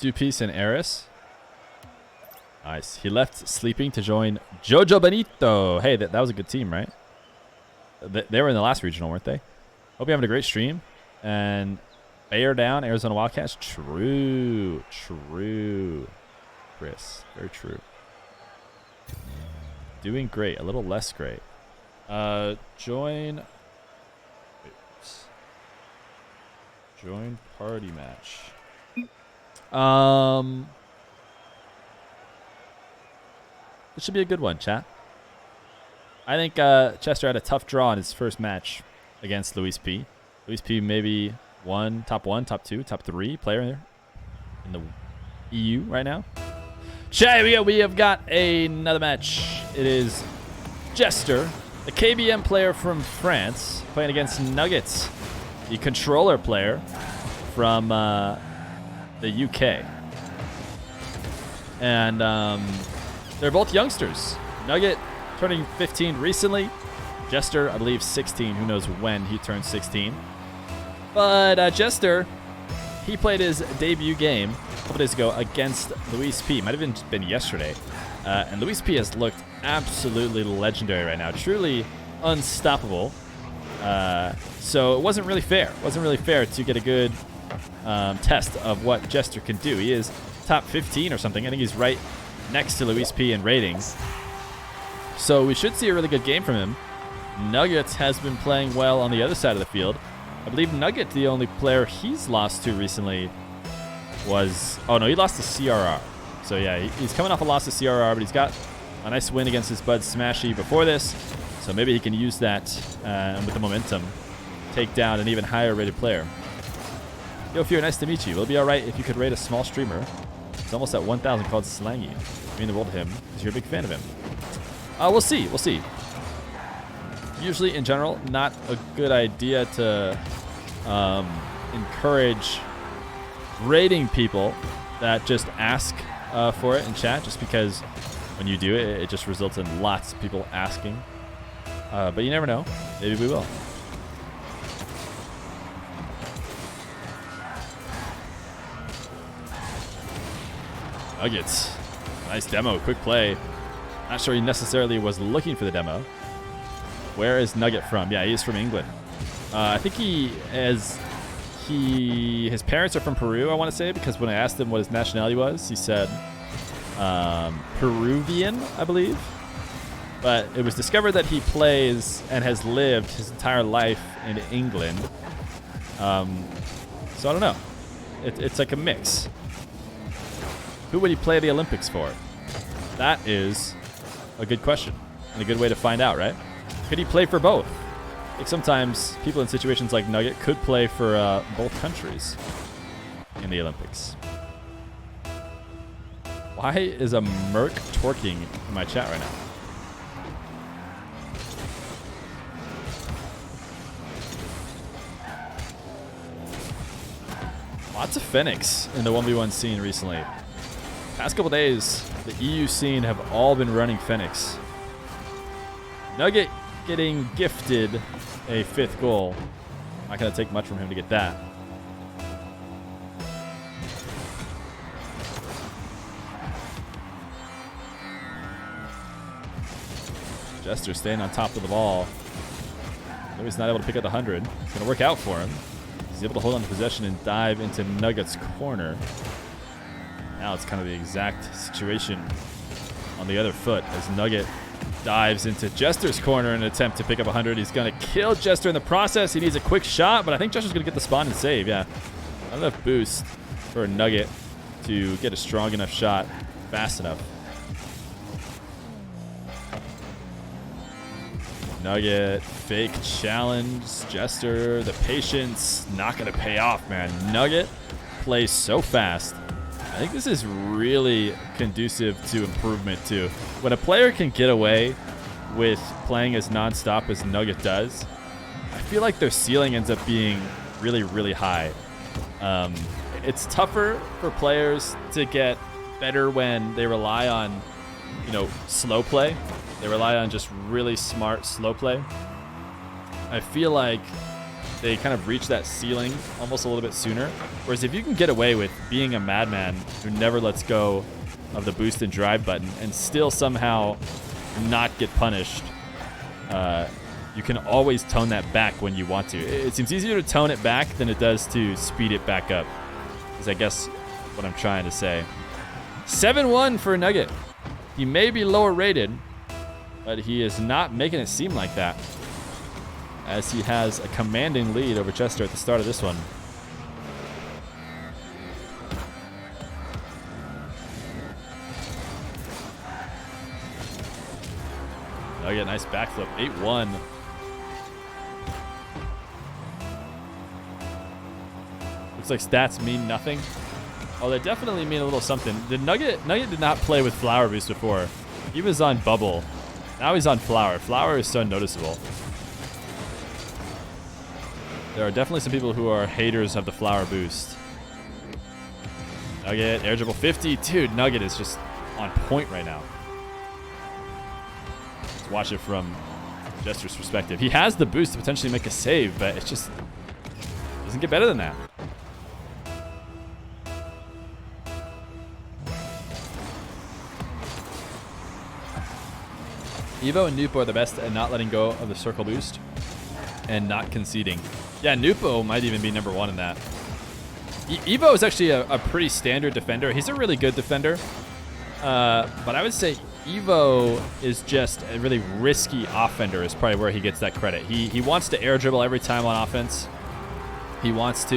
Two-piece and Eris. Nice. He left sleeping to join Jojo Benito. Hey, that was a good team, right? They were in the last regional, weren't they? Hope you're having a great stream. And Bear down, Arizona Wildcats. True. True. Chris, very true. Doing great. A little less great. Join. Oops. Join party match. This should be a good one, chat. I think Tjester had a tough draw in his first match against Luis P. Luis P maybe top 1, top 2, top 3 player in the EU right now. Chat, we have got another match. It is Tjester, the KBM player from France, playing against Nugget, the controller player from the UK. And they're both youngsters. Nugget turning 15 recently. Tjester, I believe, 16. Who knows when he turns 16. But Tjester, he played his debut game a couple days ago against Luis P. Might have even been yesterday. And Luis P has looked absolutely legendary right now. Truly unstoppable. So it wasn't really fair. It wasn't really fair to get a good test of what Tjester can do. He is top 15 or something. I think he's right next to Luis P in ratings. So we should see a really good game from him. Nugget has been playing well on the other side of the field. I believe Nugget, the only player he's lost to recently was... Oh, no, he lost to CRR. So, yeah, he's coming off a loss to CRR, but he's got a nice win against his bud Smashy before this. So maybe he can use that with the momentum, take down an even higher rated player. Yo, Feer, nice to meet you. It'll be all right if you could rate a small streamer. He's almost at 1,000 called Slangy. I mean the world to him because you're a big fan of him. We'll see. We'll see. Usually, in general, not a good idea to encourage rating people that just ask for it in chat, just because when you do it, it just results in lots of people asking. But you never know. Maybe we will. Nuggets. Nice demo. Quick play. Not sure he necessarily was looking for the demo. Where is Nugget from? Yeah, he is from England. I think his parents are from Peru, I want to say, because when I asked him what his nationality was, he said Peruvian, I believe. But it was discovered that he plays and has lived his entire life in England. So I don't know. It's like a mix. Who would he play the Olympics for? That is a good question and a good way to find out, right? Could he play for both? Like sometimes people in situations like Nugget could play for both countries in the Olympics. Why is a Merc twerking in my chat right now? Lots of Phoenix in the 1v1 scene recently. Past couple days, the EU scene have all been running Phoenix. Nugget getting gifted a 5th goal. Not going to take much from him to get that. Tjester staying on top of the ball. Though he's not able to pick up the 100. It's going to work out for him. He's able to hold on to possession and dive into Nugget's corner. Now it's kind of the exact situation on the other foot as Nugget dives into Tjester's corner in an attempt to pick up 100. He's going to kill Tjester in the process. He needs a quick shot, but I think Tjester's going to get the spawn and save. Yeah, not enough boost for Nugget to get a strong enough shot fast enough. Nugget, fake challenge. Tjester, the patience, not going to pay off, man. Nugget plays so fast. I think this is really conducive to improvement, too. When a player can get away with playing as non-stop as Nugget does, I feel like their ceiling ends up being really, really high. It's tougher for players to get better when they rely on, slow play. They rely on just really smart slow play. I feel like they kind of reach that ceiling almost a little bit sooner. Whereas if you can get away with being a madman who never lets go of the boost and drive button and still somehow not get punished, you can always tone that back when you want to. It seems easier to tone it back than it does to speed it back up, is I guess what I'm trying to say. 7-1 for Nugget. He may be lower rated, but he is not making it seem like that, as he has a commanding lead over Tjester at the start of this one. Nugget, nice backflip, 8-1. Looks like stats mean nothing. Oh, they definitely mean a little something. Nugget did not play with Flower Boost before. He was on Bubble. Now he's on Flower. Flower is so noticeable. There are definitely some people who are haters of the Flower Boost. Nugget, air dribble 50. Dude, Nugget is just on point right now. Let's watch it from Tjester's perspective. He has the boost to potentially make a save, but it just doesn't get better than that. Evo and Nupo are the best at not letting go of the circle boost and not conceding. Yeah, Nupo might even be number 1 in that. Evo is actually a pretty standard defender. He's a really good defender. But I would say Evo is just a really risky offender is probably where he gets that credit. He wants to air dribble every time on offense. He wants to,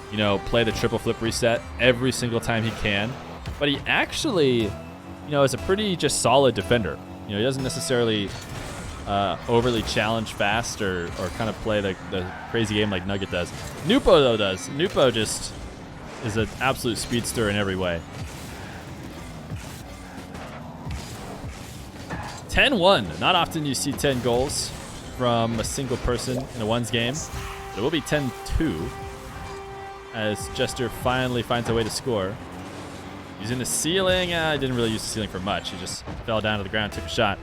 you know, play the triple flip reset every single time he can. But he actually, you know, is a pretty just solid defender. You know, he doesn't necessarily overly challenge fast or kind of play the crazy game like Nugget does. Nupo, though, does. Nupo just is an absolute speedster in every way. 10-1. Not often you see 10 goals from a single person in a ones game. But it will be 10-2 as Tjester finally finds a way to score. Using the ceiling. I didn't really use the ceiling for much. He just fell down to the ground, took a shot.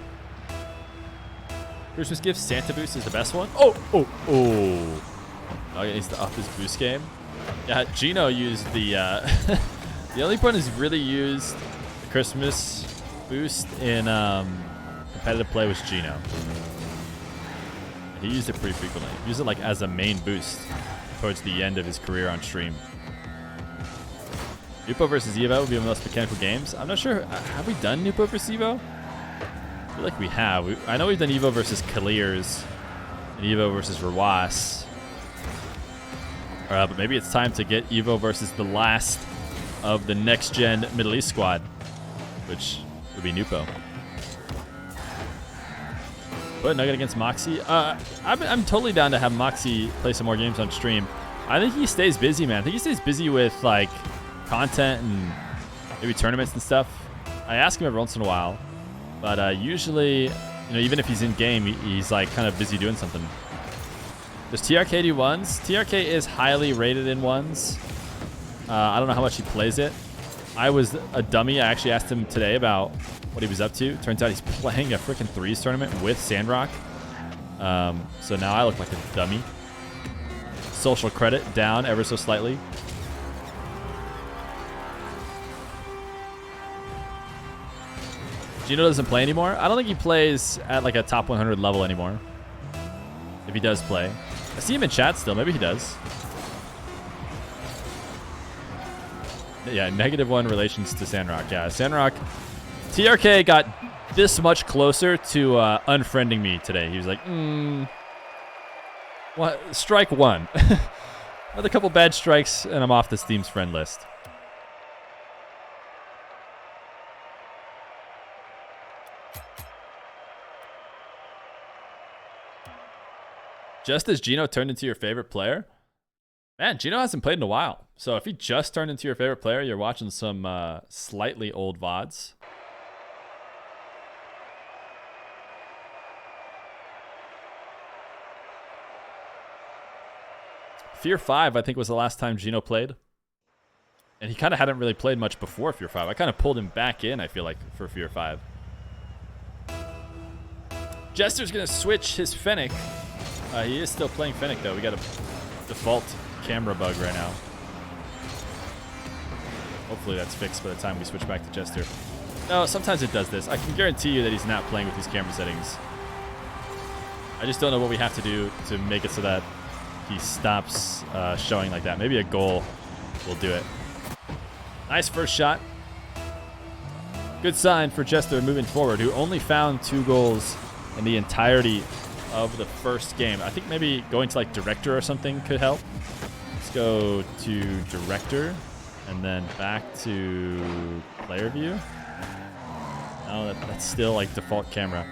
Christmas gift, Santa Boost is the best one. Oh. Nugget needs to up his boost game. Yeah, Gino used the... the only point is really used the Christmas boost in competitive play was Gino. He used it pretty frequently. He used it like as a main boost towards the end of his career on stream. Nupo versus Evo would be one of the most mechanical games. I'm not sure. Have we done Nupo versus Evo? I feel like we have. I know we've done Evo versus Kaliers and Evo versus Rawas. But maybe it's time to get Evo versus the last of the next-gen Middle East squad, which would be Nupo. But Nugget against Moxie. I'm totally down to have Moxie play some more games on stream. I think he stays busy, man. I think he stays busy with, like, content and maybe tournaments and stuff. I ask him every once in a while, but usually, you know, even if he's in game, he's like kind of busy doing something. Does TRK do ones? TRK is highly rated in ones. I don't know how much he plays it. I was a dummy. I actually asked him today about what he was up to. Turns out he's playing a freaking threes tournament with Sandrock. So now I look like a dummy. Social credit down ever so slightly. Gino doesn't play anymore. I don't think he plays at like a top 100 level anymore. If he does play. I see him in chat still. Maybe he does. Yeah, -1 relations to Sandrock. Yeah, Sandrock. TRK got this much closer to unfriending me today. He was like, what? Strike one. With a couple bad strikes, and I'm off this team's friend list. Just as Gino turned into your favorite player? Man, Gino hasn't played in a while. So if he just turned into your favorite player, you're watching some slightly old VODs. Feer 5, I think, was the last time Gino played. And he kind of hadn't really played much before Feer 5. I kind of pulled him back in, I feel like, for Feer 5. Tjester's going to switch his Fennec He is still playing Fennec, though. We got a default camera bug right now. Hopefully that's fixed by the time we switch back to Tjester. No, sometimes it does this. I can guarantee you that he's not playing with these camera settings. I just don't know what we have to do to make it so that he stops showing like that. Maybe a goal will do it. Nice first shot. Good sign for Tjester moving forward, who only found 2 goals in the entirety of the first game. I think maybe going to like director or something could help. Let's go to director and then back to player view. No, that's still like default camera.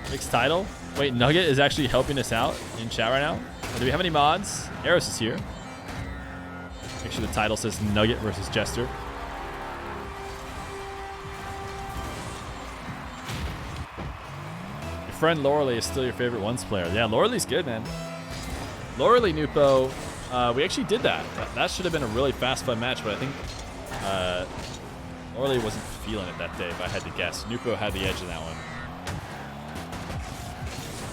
Fixed title. Wait, Nugget is actually helping us out in chat right now. Do we have any mods? Eros is here. Make sure the title says Nugget versus Tjester. Your friend Loreley is still your favorite ones player. Yeah, Loreley's good, man. Loreley Nupo, we actually did that. That should have been a really fast, fun match, but I think Loreley wasn't feeling it that day, if I had to guess. Nupo had the edge in that one.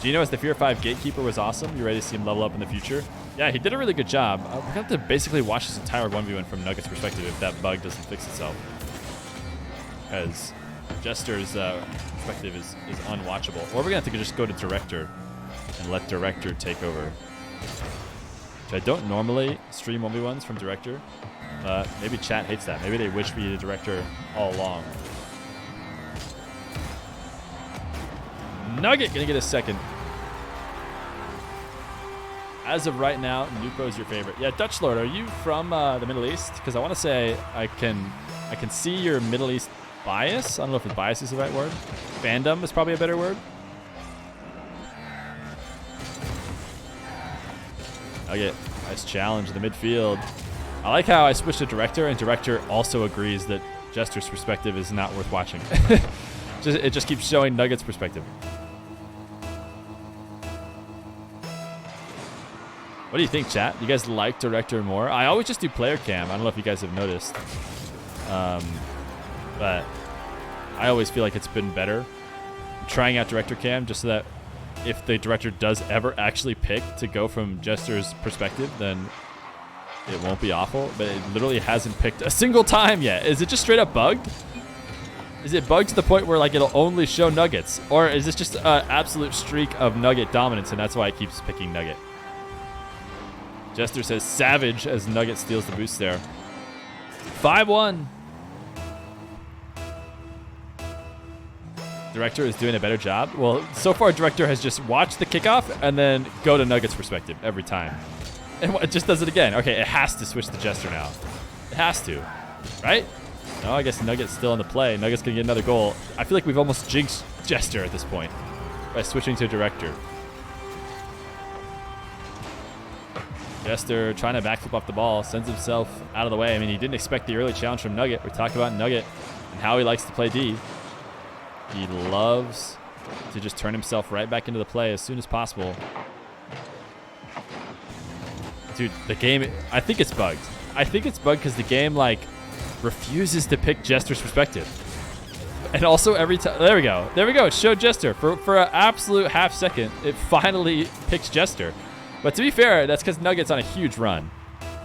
Gino as the Feer 5 gatekeeper was awesome. You ready to see him level up in the future? Yeah, he did a really good job. We're going to have to basically watch this entire 1v1 from Nugget's perspective if that bug doesn't fix itself. Because Tjester's perspective is unwatchable. Or we're going to have to just go to director and let director take over. Which I don't normally stream 1v1s from director. Maybe chat hates that. Maybe they wish we had a director all along. Nugget gonna get a second. As of right now, Nupo is your favorite. Yeah, Dutch Lord, are you from the Middle East? Because I want to say I can see your Middle East bias. I don't know if bias is the right word. Fandom is probably a better word. Nugget, nice challenge in the midfield. I like how I switched to director, and director also agrees that Tjester's perspective is not worth watching. It just keeps showing Nugget's perspective. What do you think, chat? You guys like director more? I always just do player cam. I don't know if you guys have noticed. But I always feel like it's been better trying out director cam just so that if the director does ever actually pick to go from Tjester's perspective, then it won't be awful. But it literally hasn't picked a single time yet. Is it just straight up bugged? Is it bugged to the point where like it'll only show Nuggets? Or is this just an absolute streak of Nugget dominance and that's why it keeps picking Nugget? Tjester says savage as Nugget steals the boost there. 5-1. Director is doing a better job. Well, so far Director has just watched the kickoff and then go to Nugget's perspective every time. And it just does it again. Okay, it has to switch to Tjester now. It has to, right? No, I guess Nugget's still in the play. Nugget's gonna get another goal. I feel like we've almost jinxed Tjester at this point by switching to Director. Tjester trying to backflip off the ball, sends himself out of the way. I mean, he didn't expect the early challenge from Nugget. We talked about Nugget and how he likes to play D. He loves to just turn himself right back into the play as soon as possible. Dude, the game, I think it's bugged. I think it's bugged because the game, like, refuses to pick Tjester's perspective. And also every time, there we go. There we go. It showed Tjester. For an absolute half second, it finally picks Tjester. But to be fair, that's because Nugget's on a huge run.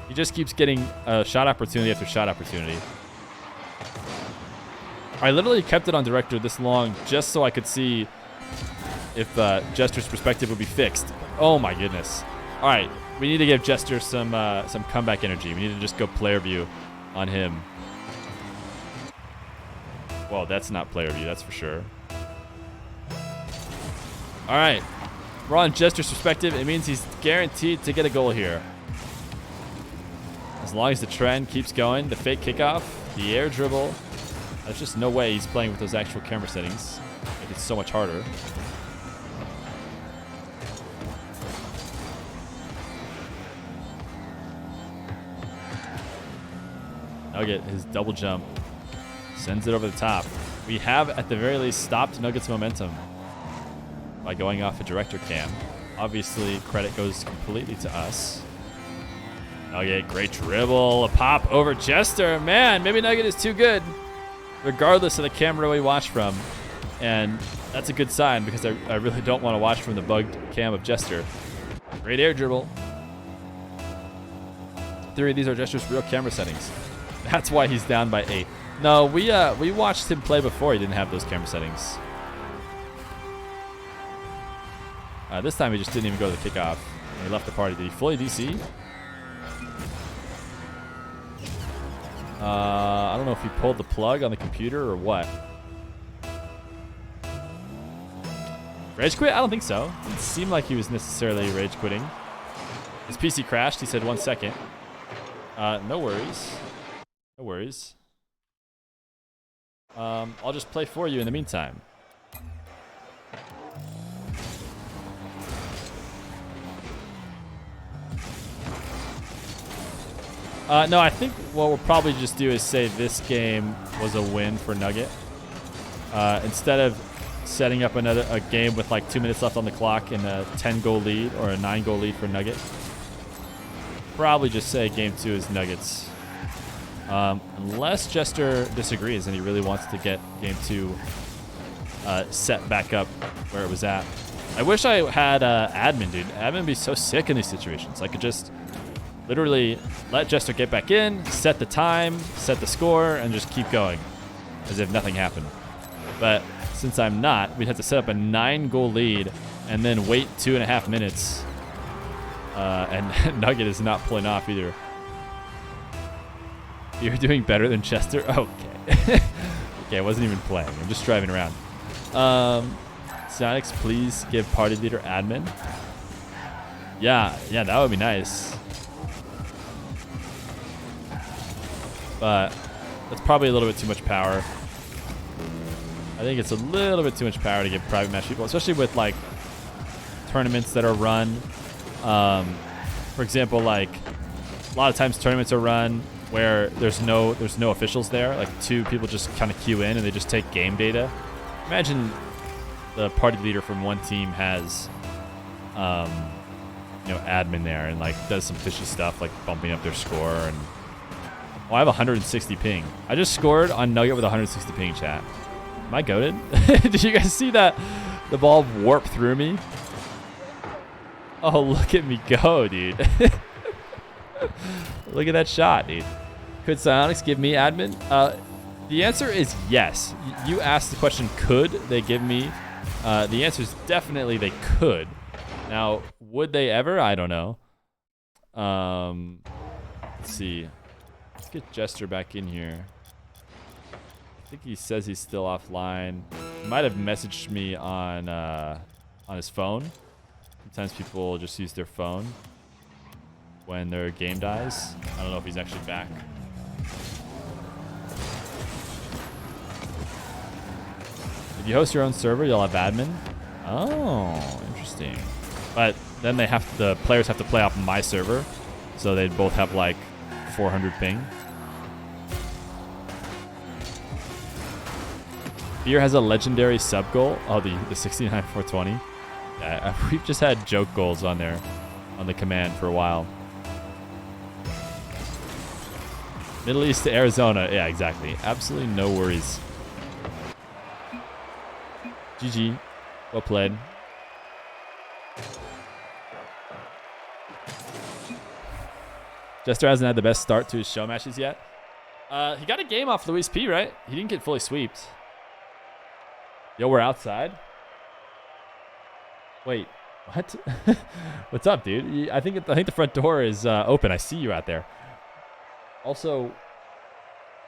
He just keeps getting a shot opportunity after shot opportunity. I literally kept it on director this long just so I could see if Tjester's perspective would be fixed. Oh my goodness. All right, we need to give Tjester some comeback energy. We need to just go player view on him. Well, that's not player view, that's for sure. All right. We're on Tjester's perspective. It means he's guaranteed to get a goal here. As long as the trend keeps going, the fake kickoff, the air dribble. There's just no way he's playing with those actual camera settings. Make it so much harder. Nugget, his double jump, sends it over the top. We have, at the very least, stopped Nugget's momentum by going off a director cam. Obviously, credit goes completely to us. Nugget, great dribble, a pop over Tjester. Man, maybe Nugget is too good, regardless of the camera we watch from. And That's a good sign because I really don't want to watch from the bugged cam of Tjester. Great air dribble. In theory, these are Tjester's real camera settings. That's why he's down by 8. No, we watched him play before. He didn't have those camera settings. This time he just didn't even go to the kickoff. He left the party. Did he fully DC? I don't know if he pulled the plug on the computer or what. Rage quit? I don't think so. It seemed like he was necessarily rage quitting. His PC crashed. He said 1 second. No worries. No worries. I'll just play for you in the meantime. No, I think what we'll probably just do is say this game was a win for Nugget. Instead of setting up a game with like 2 minutes left on the clock and a 10-goal lead or a 9-goal lead for Nugget, probably just say game 2 is Nuggets. Unless Tjester disagrees and he really wants to get game 2 set back up where it was at. I wish I had admin, dude. Admin would be so sick in these situations. I could just literally let Tjester get back in, set the time, set the score, and just keep going as if nothing happened. But since I'm not, we'd have to set up a 9-goal lead and then wait 2.5 minutes. And Nugget is not pulling off either. You're doing better than Tjester? Okay. Okay, I wasn't even playing. I'm just driving around. Sonics, please give party leader admin. Yeah, that would be nice. But that's probably a little bit too much power. I think it's a little bit too much power to give private match people, especially with like tournaments that are run. For example, like a lot of times tournaments are run where there's no officials there. Like 2 people just kind of queue in and they just take game data. Imagine the party leader from one team has, admin there and like does some fishy stuff like bumping up their score and. Oh, I have 160 ping. I just scored on Nugget with 160 ping, chat. Am I goated? Did you guys see that? The ball warped through me. Oh, look at me go, dude. Look at that shot, dude. Could Psionics give me admin? The answer is yes. You asked the question, could they give me? The answer is definitely they could. Now, would they ever? I don't know. Let's see. Let's get Tjester back in here. I think he says he's still offline. He might have messaged me on his phone. Sometimes people just use their phone when their game dies. I don't know if he's actually back. If you host your own server, you'll have admin. Oh, interesting. But then the players have to play off my server, so they'd both have like 400 ping. Feer has a legendary sub goal. Oh, the 69-420. Yeah, we've just had joke goals on there, on the command for a while. Middle East to Arizona. Yeah, exactly. Absolutely no worries. GG. Well played. Tjester hasn't had the best start to his show matches yet. He got a game off Luis P, right? He didn't get fully sweeped. Yo, we're outside. Wait, what? What's up, dude? I think the front door is open. I see you out there. Also,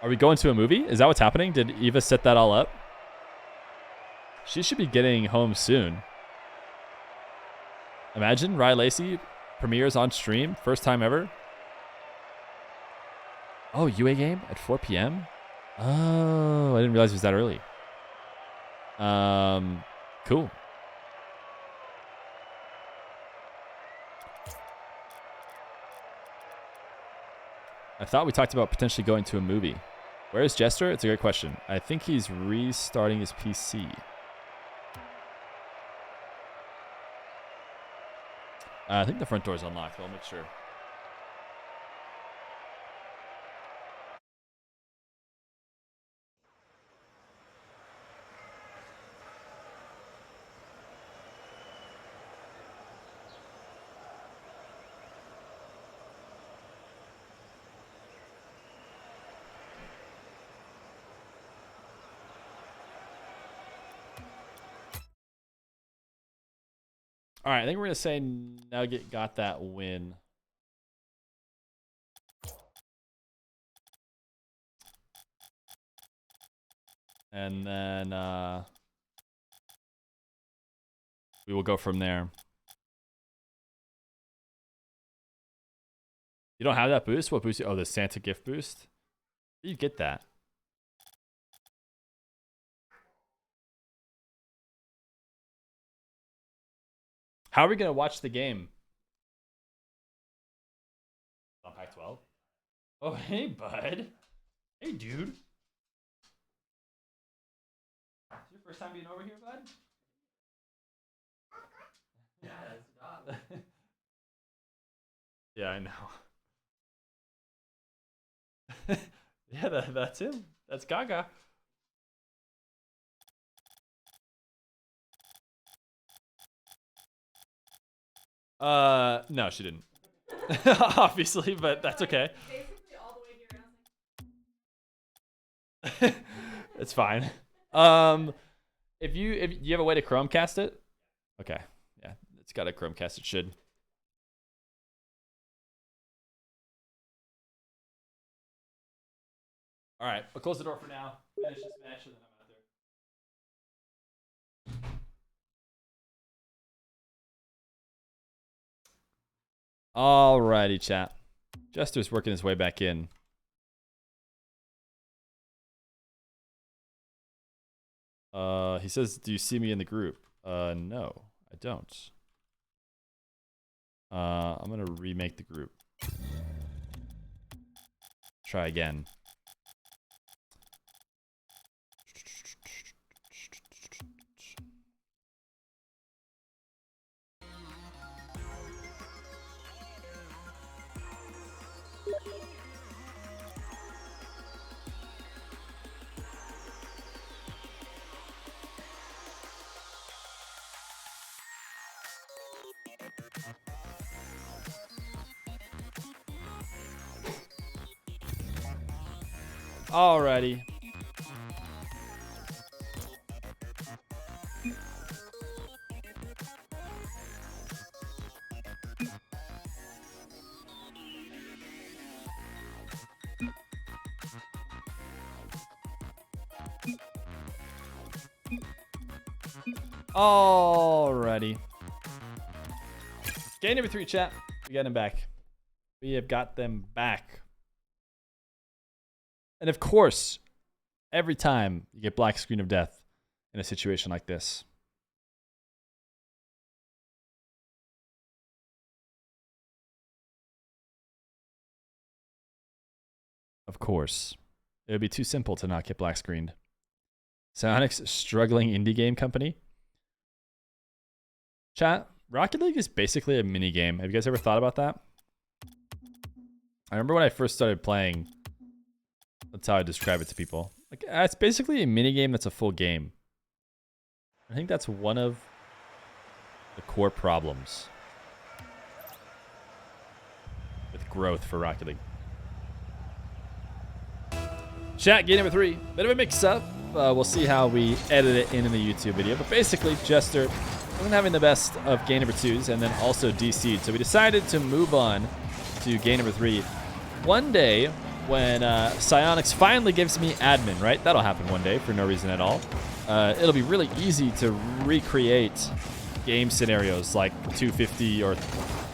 are we going to a movie? Is that what's happening? Did Eva set that all up? She should be getting home soon. Imagine Rye Lacey premieres on stream, first time ever. Oh, UA game at 4 p.m. Oh, I didn't realize it was that early. Cool. I thought we talked about potentially going to a movie. Where is Tjester? It's a great question. I think he's restarting his PC. I think the front door is unlocked, but I'll make sure. All right, I think we're going to say Nugget got that win. And then we will go from there. You don't have that boost? What boost? Oh, the Santa gift boost? You get that. How are we going to watch the game? On Pac-12? Oh, hey, bud. Hey, dude. Is your first time being over here, bud? Yeah, it's not. Yeah, I know. Yeah, that's him. That's Gaga. No, she didn't. Obviously, but that's okay. Basically all the way here. It's fine. If you have a way to Chromecast it, okay, yeah, it's got a Chromecast. It should. All right, I'll close the door for now. Finish this match, and then I'm out there. Alrighty, chat. Jester's working his way back in. He says, "Do you see me in the group?" No, I don't. I'm gonna remake the group. Try again. Alrighty. Alrighty. Game number 3, chat. We got him back. We have got them back. And of course, every time you get black screen of death in a situation like this, of course, it would be too simple to not get black screened. Psionic's struggling indie game company. Chat, Rocket League is basically a mini game. Have you guys ever thought about that? I remember when I first started playing, that's how I describe it to people. Like, it's basically a mini game that's a full game. I think that's one of the core problems with growth for Rocket League. Chat, game number 3. Bit of a mix-up. We'll see how we edit it in the YouTube video. But basically, Tjester wasn't having the best of game number 2s and then also DC'd. So we decided to move on to game number 3. One day, when Psionics finally gives me admin, right? That'll happen one day for no reason at all. It'll be really easy to recreate game scenarios like 250 or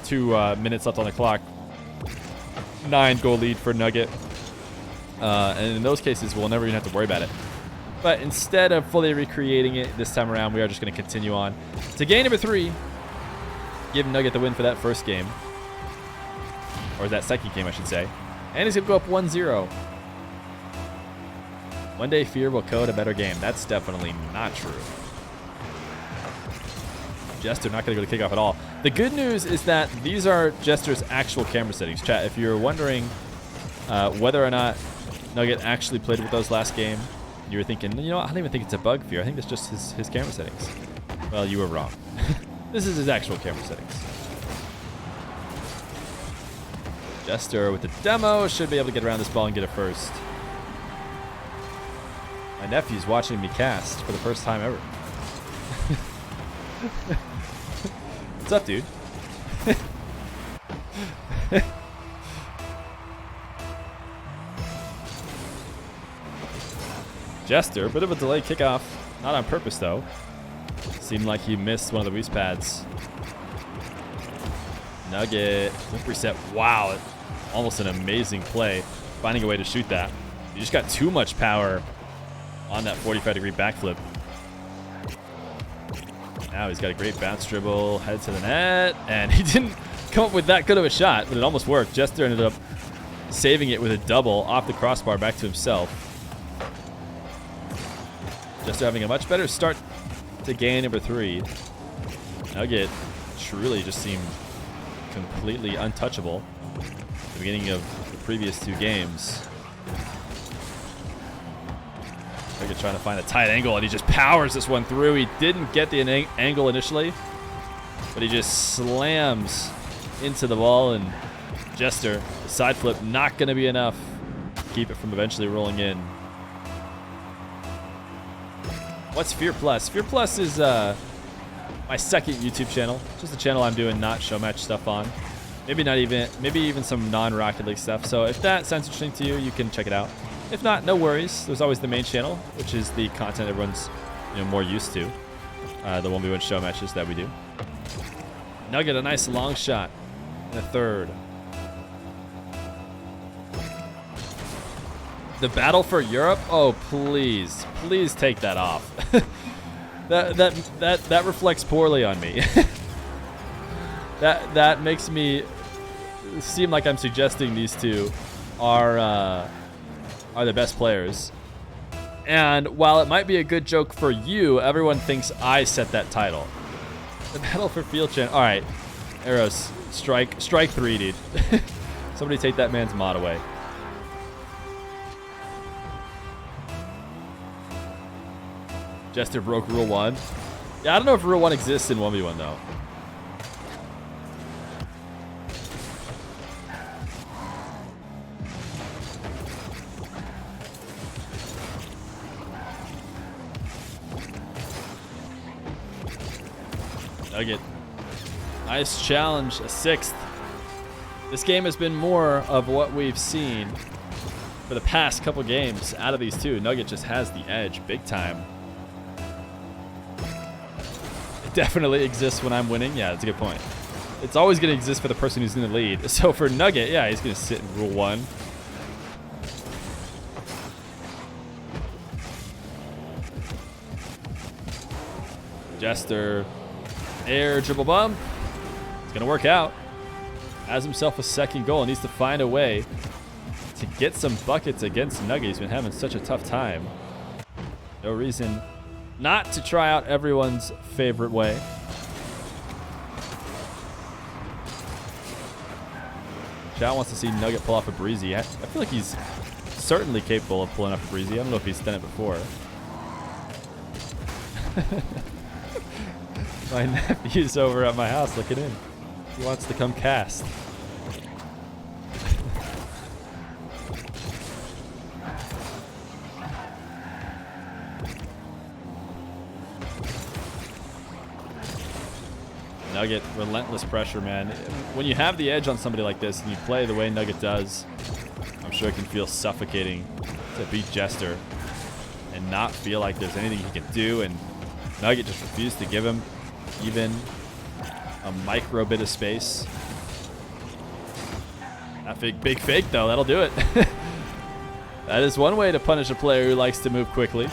2 minutes left on the clock. 9-goal lead for Nugget. And in those cases, we'll never even have to worry about it. But instead of fully recreating it this time around, we are just going to continue on to game number 3. Give Nugget the win for that first game. Or that second game, I should say. And he's going to go up 1-0. One day, Feer will code a better game. That's definitely not true. Jester not going to go to kickoff at all. The good news is that these are Jester's actual camera settings. Chat, if you're wondering whether or not Nugget actually played with those last game, you were thinking, you know what, I don't even think it's a bug, Feer. I think it's just his camera settings. Well, you were wrong. This is his actual camera settings. Tjester with the demo should be able to get around this ball and get it first. My nephew's watching me cast for the first time ever. What's up, dude? Jester, bit of a delayed kickoff. Not on purpose, though. Seemed like he missed one of the Weiss pads. Nugget. Whip reset. Wow. Almost an amazing play. Finding a way to shoot that. You just got too much power on that 45-degree backflip. Now he's got a great bounce dribble. Head to the net. And he didn't come up with that good of a shot, but it almost worked. Jester ended up saving it with a double off the crossbar back to himself. Jester having a much better start to game number 3. Nugget truly just seemed completely untouchable at the beginning of the previous 2 games. Nugget trying to find a tight angle, and he just powers this one through. He didn't get the angle initially, but he just slams into the ball, and Jester, the side flip, not going to be enough to keep it from eventually rolling in. What's Feer Plus? Feer Plus is my second YouTube channel. Just a channel I'm doing not show match stuff on. Maybe even some non-Rocket League stuff. So if that sounds interesting to you, you can check it out. If not, no worries. There's always the main channel, which is the content everyone's more used to. The 1v1 show matches that we do. Nugget, a nice long shot in the third. The battle for Europe? Oh, please. Please take that off. that reflects poorly on me. that makes me seem like I'm suggesting these two are the best players. And while it might be a good joke for you, everyone thinks I set that title. The battle for field champ. All right, Arrows, strike 3, dude. Somebody take that man's mod away. Jester broke Rule 1. Yeah, I don't know if Rule 1 exists in 1v1, though. Nugget. Nice challenge, a 6th. This game has been more of what we've seen for the past couple games out of these 2. Nugget just has the edge big time. Definitely exists when I'm winning. Yeah, that's a good point. It's always going to exist for the person who's in the lead. So for Nugget, yeah, he's going to sit in Rule 1. Jester, air dribble bump. It's going to work out. Has himself a second goal. Needs to find a way to get some buckets against Nugget. He's been having such a tough time. No reason not to try out everyone's favorite way. Chat wants to see Nugget pull off a breezy. I feel like he's certainly capable of pulling off a breezy. I don't know if he's done it before. My nephew's over at my house looking in. He wants to come cast. Nugget, relentless pressure, man. When you have the edge on somebody like this and you play the way Nugget does, I'm sure it can feel suffocating to beat Jester and not feel like there's anything he can do. And Nugget just refused to give him even a micro bit of space. That big fake, though, that'll do it. That is one way to punish a player who likes to move quickly.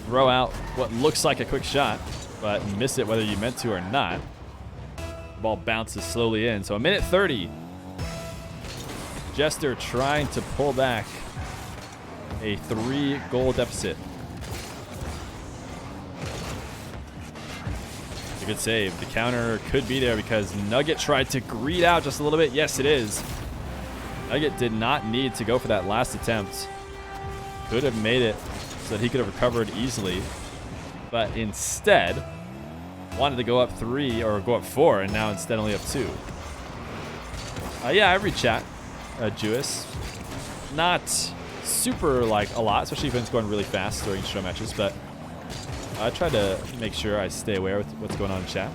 Throw out what looks like a quick shot, but miss it whether you meant to or not. The ball bounces slowly in. So a minute 30. Jester trying to pull back a 3-goal deficit. It's a good save. The counter could be there because Nugget tried to greed out just a little bit. Yes, it is. Nugget did not need to go for that last attempt. Could have made it so that he could have recovered easily, but instead wanted to go up 3 or go up 4, and now instead only up 2. Yeah, I read chat, Jewis. Not super like a lot, especially if it's going really fast during show matches, but I try to make sure I stay aware with what's going on in chat.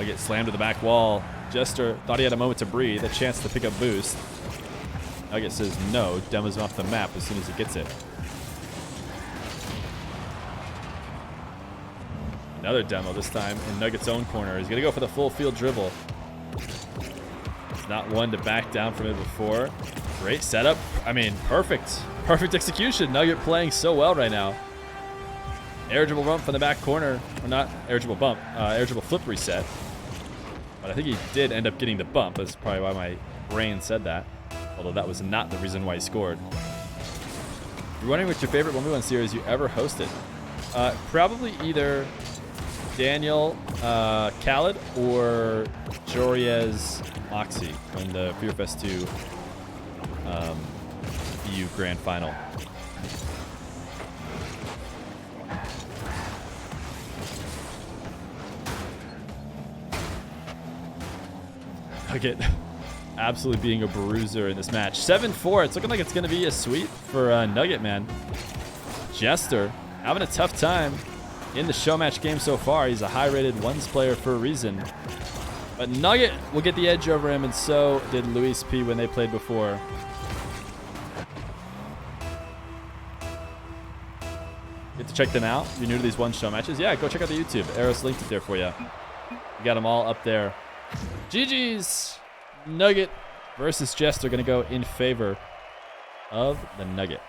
Nugget slammed to the back wall. Tjester thought he had a moment to breathe, a chance to pick up boost. Nugget says no, demos him off the map as soon as he gets it. Another demo, this time in Nugget's own corner. He's going to go for the full field dribble. He's not one to back down from it before. Great setup. I mean, perfect. Perfect execution. Nugget playing so well right now. Air dribble bump from the back corner. Or not air dribble bump. Air dribble flip reset. But I think he did end up getting the bump. That's probably why my brain said that. Although that was not the reason why he scored. You're wondering what your favorite 1v1 series you ever hosted? Probably either Daniel Khaled or Joriez Moxie in the FeerFest 2 EU Grand Final. Nugget absolutely being a bruiser in this match. 7-4. It's looking like it's going to be a sweep for Nugget, man. Tjester having a tough time in the show match game so far. He's a high-rated ones player for a reason. But Nugget will get the edge over him, and so did Luis P when they played before. Get to check them out. If you're new to these one show matches, yeah, go check out the YouTube. Eros linked it there for you. We got them all up there. GG's. Nugget versus Tjester going to go in favor of the Nugget.